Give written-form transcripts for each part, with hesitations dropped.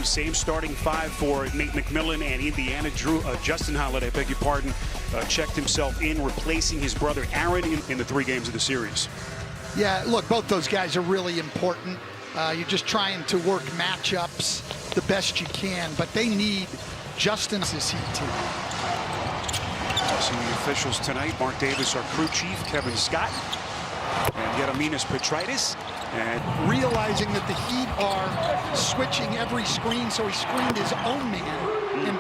Same starting five for Nate McMillan and Indiana. Justin Holiday, beg your pardon, checked himself in, replacing his brother Aaron in the 3 games of the series. Yeah, look, both those guys are really important. You're just trying to work matchups the best you can, but they need Justin's Heat team. Some of the officials tonight: Mark Davis, our crew chief, Kevin Scott, and Gediminas Petraitis. And realizing that the Heat are switching every screen, so he screened his own man.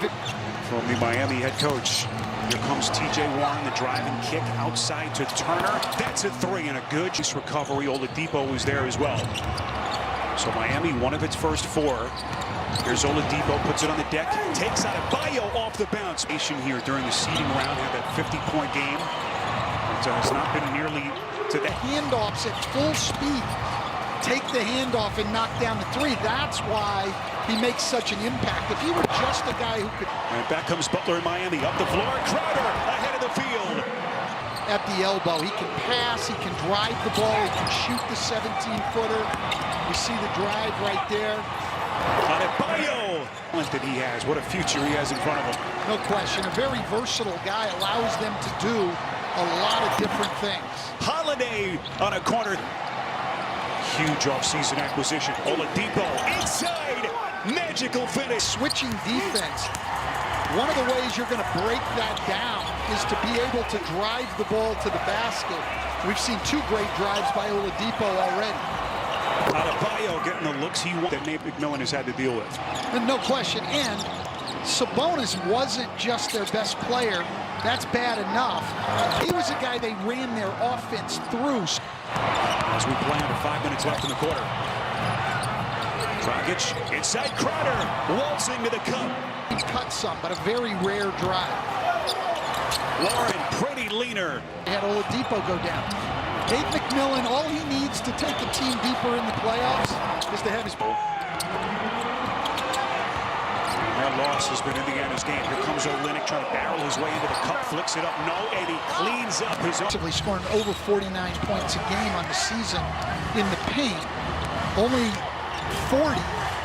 From the Miami head coach, here comes T.J. Warren, the driving kick outside to Turner. That's a 3 and a good recovery. Oladipo was there as well. So Miami, one of its first 4. Here's Oladipo, puts it on the deck, takes out a Bio off the bounce. Here during the seeding round, had that 50-point game. It has not been nearly to the handoffs at full speed. Take the handoff and knock down the 3. That's why he makes such an impact. If he were just a guy who could... And back comes Butler in Miami, up the floor. Crowder ahead of the field. At the elbow, he can pass, he can drive the ball, he can shoot the 17-footer. You see the drive right there. Adebayo that he has. What a future he has in front of him. No question. A very versatile guy, allows them to do a lot of different things. Holiday on a corner. Huge offseason acquisition. Oladipo inside. Magical finish. Switching defense. One of the ways you're going to break that down is to be able to drive the ball to the basket. We've seen 2 great drives by Oladipo already. Adebayo getting the looks he wants that Nate McMillan has had to deal with. And no question. And Sabonis wasn't just their best player. That's bad enough. He was a guy they ran their offense through. As we play under 5 minutes left in the quarter. Dragic inside Crowder, waltzing to the cup. He cut some, but a very rare drive. Warren, pretty leaner. They had Oladipo go down. Nate McMillan, all he needs to take the team deeper in the playoffs is to have his ball. That loss has been Indiana's game. Here comes Olynyk trying to barrel his way into the cup, flicks it up, no, and he cleans up his own. Scoring over 49 points a game on the season in the paint. Only 40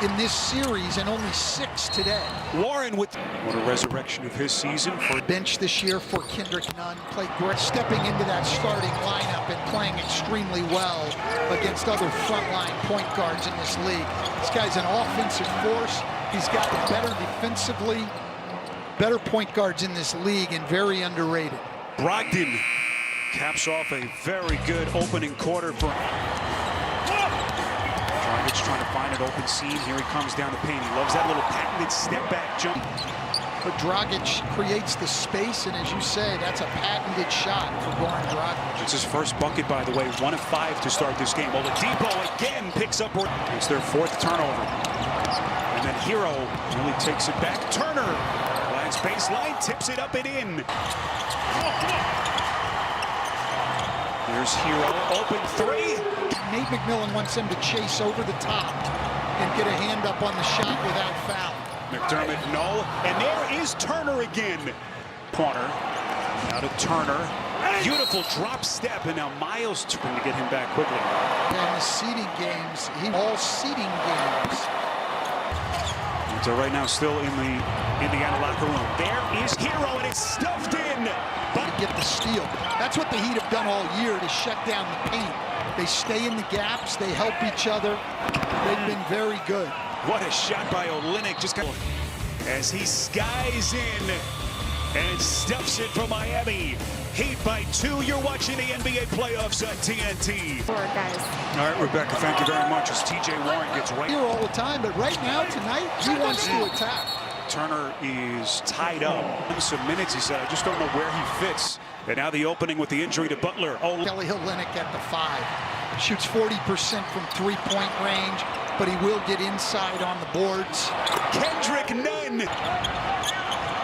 in this series and only 6 today. Warren with what a resurrection of his season. For bench this year for Kendrick Nunn. Played great, stepping into that starting lineup and playing extremely well against other frontline point guards in this league. This guy's an offensive force. He's got the better point guards in this league and very underrated. Brogdon caps off a very good opening quarter for Dragic, trying to find an open seam. Here he comes down the paint. He loves that little patented step back jump. But Dragic creates the space, and as you say, that's a patented shot for Goran Dragic. It's his first bucket, by the way, 1 of 5 to start this game. Oladipo again picks up. It's their 4th turnover. And then Hero really takes it back. Turner, lands baseline, tips it up and in. Here's Hero, open 3. Nate McMillan wants him to chase over the top and get a hand up on the shot without foul. McDermott, no. And there is Turner again. Corner, now to Turner. Beautiful drop step, and now Miles trying to get him back quickly. And the seeding games, all seeding games. So right now still in the Indiana locker room. There is Hero, and it's stuffed in. But to get the steal. That's what the Heat have done all year to shut down the paint. They stay in the gaps, they help each other. They've been very good. What a shot by Olynyk, just kind of, as he skies in and stuffs it for Miami. Heat by 2. You're watching the NBA playoffs on TNT. All right, Rebecca, thank you very much. As T.J. Warren gets right here all the time, but right now, tonight, he wants to attack. Turner is tied up. Some minutes, he said, I just don't know where he fits. And now the opening with the injury to Butler. Oh, Kelly Olynyk at the 5. Shoots 40% from 3-point range, but he will get inside on the boards. Kendrick Nunn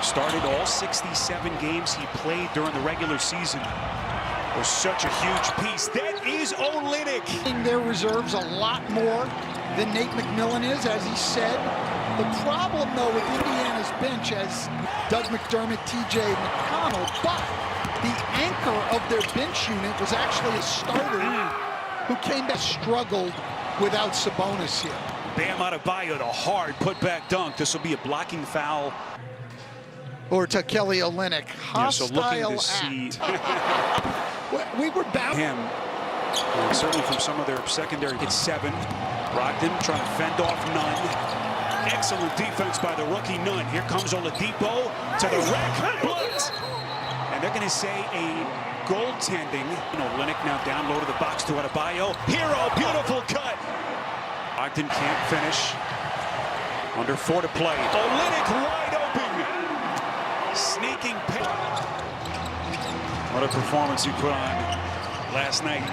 started all 67 games he played during the regular season. Was such a huge piece. That is Olynyk. Their reserves a lot more than Nate McMillan is, as he said. The problem, though, with Indiana's bench, as Doug McDermott, T.J. McConnell, but the anchor of their bench unit was actually a starter who came back, struggled without Sabonis here. Bam Adebayo, the hard putback dunk. This will be a blocking foul. Or to Kelly Olynyk. So looking to see we were bound. him. Certainly from some of their secondary. It's 7. Brogdon trying to fend off Nunn. Excellent defense by the rookie Nunn. Here comes Oladipo to the rack. Blocked. And they're going to say a goaltending. Olynyk now down low to the box to Adebayo. Hero, beautiful cut. Brogdon can't finish. Under 4 to play. Olynyk wide open. Sneaking pick. What a performance he put on last night.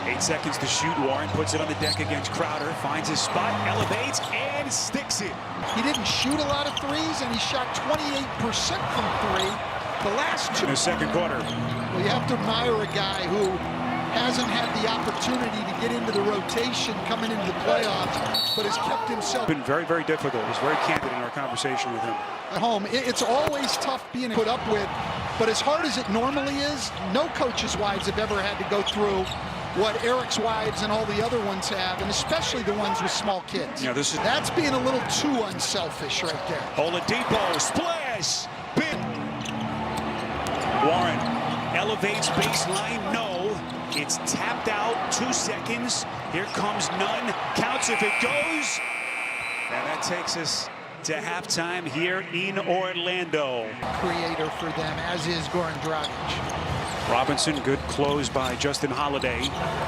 8 seconds to shoot. Warren puts it on the deck against Crowder. Finds his spot, elevates, and sticks it. He didn't shoot a lot of threes, and he shot 28% from 3. The last 2. In the second quarter. Well, you have to admire a guy who hasn't had the opportunity to get into the rotation coming into the playoffs, but has kept himself. Been very, very difficult. He's very candid in our conversation with him. At home, it's always tough being put up with, but as hard as it normally is, no coach's wives have ever had to go through what Eric's wives and all the other ones have, and especially the ones with small kids. Yeah, That's being a little too unselfish right there. Oladipo, splash! Big. Warren elevates baseline, no. It's tapped out, 2 seconds. Here comes Nunn, counts if it goes. And that takes us to halftime here in Orlando. Creator for them, as is Goran Dragic. Robinson, good close by Justin Holiday.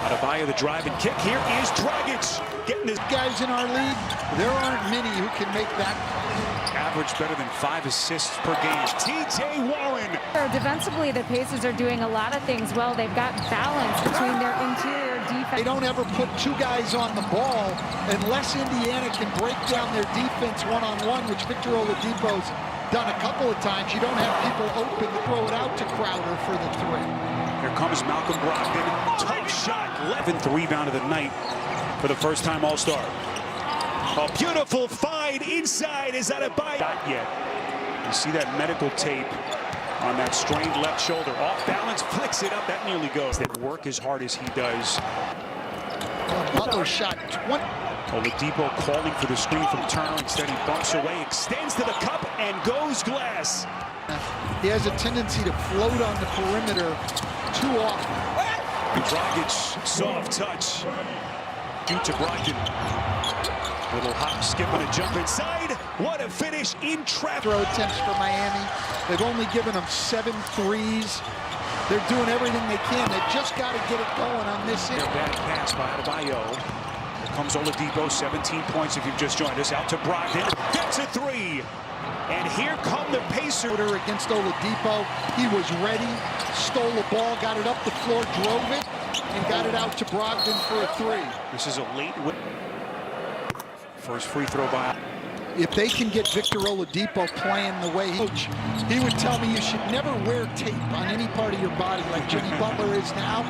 Adebayo, the drive and kick. Here is Dragic getting his guys in our league. There aren't many who can make that. Average better than 5 assists per game. TJ Warren. Defensively, the Pacers are doing a lot of things well. They've got balance between their interior defense. They don't ever put 2 guys on the ball unless Indiana can break down their defense one-on-one, which Victor Oladipo's done a couple of times. You don't have people open to throw it out to Crowder for the 3. Here comes Malcolm Brogdon. Tough shot. 11th rebound of the night for the first time All-Star. A beautiful find inside is Adebayo. Not yet. You see that medical tape on that strained left shoulder. Off balance, flicks it up. That nearly goes. They work as hard as he does. Butler shot 20. Oladipo calling for the screen from Turner. Instead, he bumps away, extends to the cup, and goes glass. He has a tendency to float on the perimeter too often. Dragic, soft touch. Due to Brogdon. Little hop, skip, and a jump inside. What a finish in traffic. Throw attempts for Miami. They've only given them 7 threes. They're doing everything they can. They've just got to get it going on this end. Bad pass by Adebayo. Here comes Oladipo, 17 points if you've just joined us. Out to Brogdon. Gets a 3. And here come the Pacers. Against Oladipo. He was ready, stole the ball, got it up the floor, drove it, and got it out to Brogdon for a 3. This is a late win. First free throw by. If they can get Victor Oladipo playing the way he would tell me you should never wear tape on any part of your body like Jimmy Butler is now,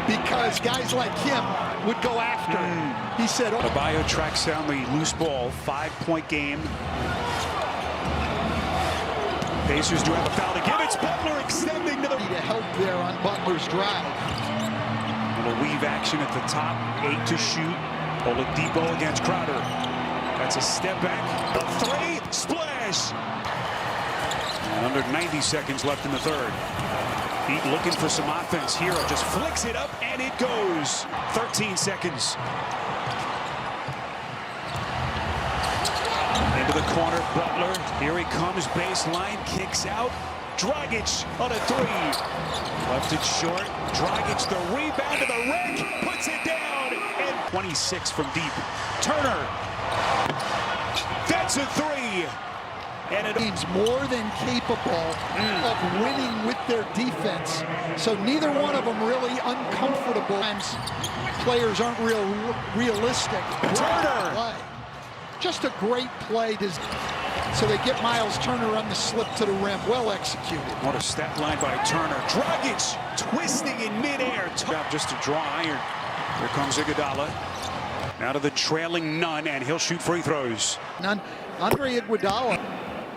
because guys like him would go after him. He said, Adebayo tracks down the loose ball, 5-point game. Pacers do have a foul to give. It's Butler extending to the... To help there on Butler's drive. Little weave action at the top, 8 to shoot. Oladipo against Crowder. That's a step back, a 3, splash! And under 90 seconds left in the third. Heat looking for some offense. Hero just flicks it up, and it goes. 13 seconds. Into the corner, Butler. Here he comes, baseline, kicks out. Dragic on a 3. Left it short. Dragic, the rebound to the rack, puts it down, and 26 from deep. Turner. That's a 3. And it team's more than capable of winning with their defense. So neither one of them really uncomfortable. Times players aren't realistic. Turner. Play. Just a great play. So they get Miles Turner on the slip to the rim. Well executed. What a stat line by Turner. Dragic twisting in midair. Just to draw iron. Here comes Iguodala. Now to the trailing Nunn, and he'll shoot free throws. Nunn. Andre Iguodala.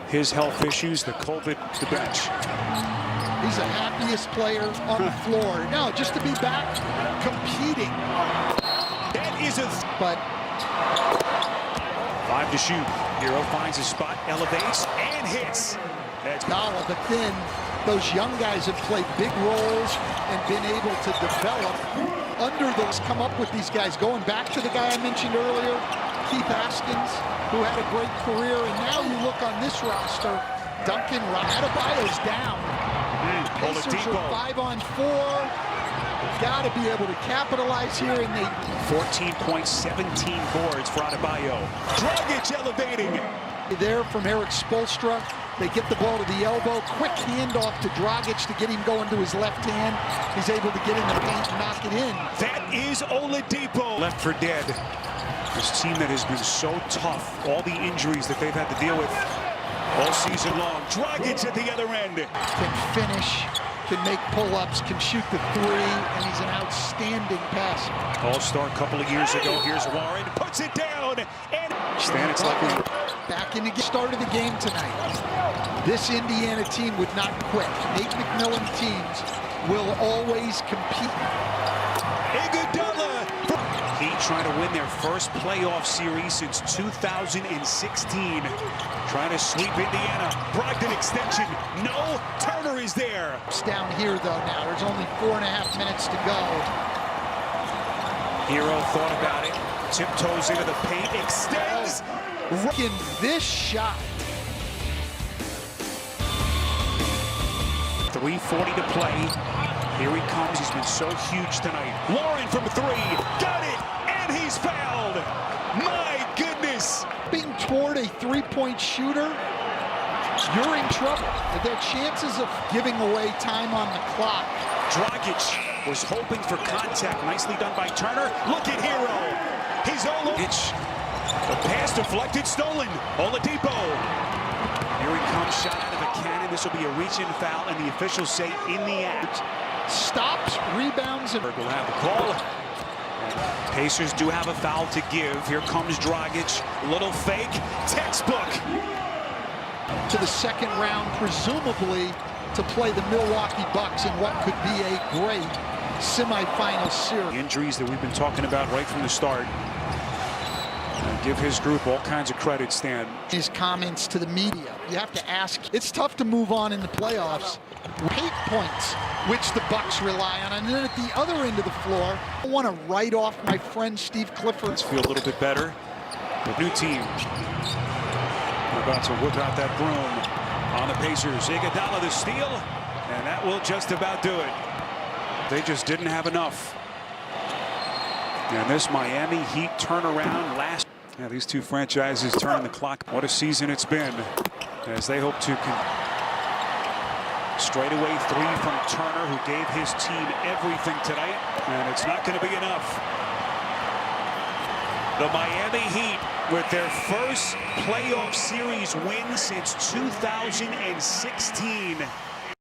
His health issues, the COVID, the bench. He's the happiest player on the floor. No, just to be back competing. That is a... But 5 to shoot. Hero finds a spot, elevates, and hits. That's Dollar, but then those young guys have played big roles and been able to develop under those, come up with these guys. Going back to the guy I mentioned earlier, Keith Haskins, who had a great career, and now you look on this roster, Duncan Adebayo's down. Pacers are 5 on 4. Got to be able to capitalize here, and they 14 points, 17 boards for Adebayo. Dragic elevating. There from Eric Spoelstra. They get the ball to the elbow. Quick handoff to Dragic to get him going to his left hand. He's able to get in the paint and knock it in. That is Oladipo. Left for dead. This team that has been so tough, all the injuries that they've had to deal with all season long. Dragic at the other end. Can finish, can make pull-ups, can shoot the 3, and he's an outstanding passer. All-star a couple of years ago. Here's Warren, puts it down, and Stan, it's like we back in the start of the game tonight. This Indiana team would not quit. Nate McMillan teams will always compete. Iguodala. Heat trying to win their first playoff series since 2016. Trying to sweep Indiana. Brogdon extension. No. Turner is there. It's down here, though, now. There's only 4.5 minutes to go. Hero thought about it. Tiptoes into the paint. Extends. In this shot. 3:40 to play. Here he comes. He's been so huge tonight. Warren from 3. Got it. And he's fouled. My goodness. Being toward a three-point shooter, you're in trouble. Their chances of giving away time on the clock. Dragic was hoping for contact. Nicely done by Turner. Look at Hero. He's all over. The pass deflected, stolen. Oladipo. Here he comes, shot out of a cannon. This will be a reach-in foul, and the officials say in the act. Stops, rebounds, and Will have the call. Pacers do have a foul to give. Here comes Dragic. Little fake. Textbook. to the second round, presumably to play the Milwaukee Bucks in what could be a great semifinal series. Injuries that we've been talking about right from the start. Give his group all kinds of credit, Stan. His comments to the media. You have to ask. It's tough to move on in the playoffs. 8 points, which the Bucks rely on. And then at the other end of the floor, I want to write off my friend Steve Clifford. Let's feel a little bit better. The new team. We're about to whip out that broom on the Pacers. Iguodala the steal, and that will just about do it. They just didn't have enough. And this Miami Heat turnaround last. Yeah, these two franchises turn the clock. What a season it's been as they hope to straightaway three from Turner, who gave his team everything tonight, and it's not going to be enough. The Miami Heat with their first playoff series win since 2016.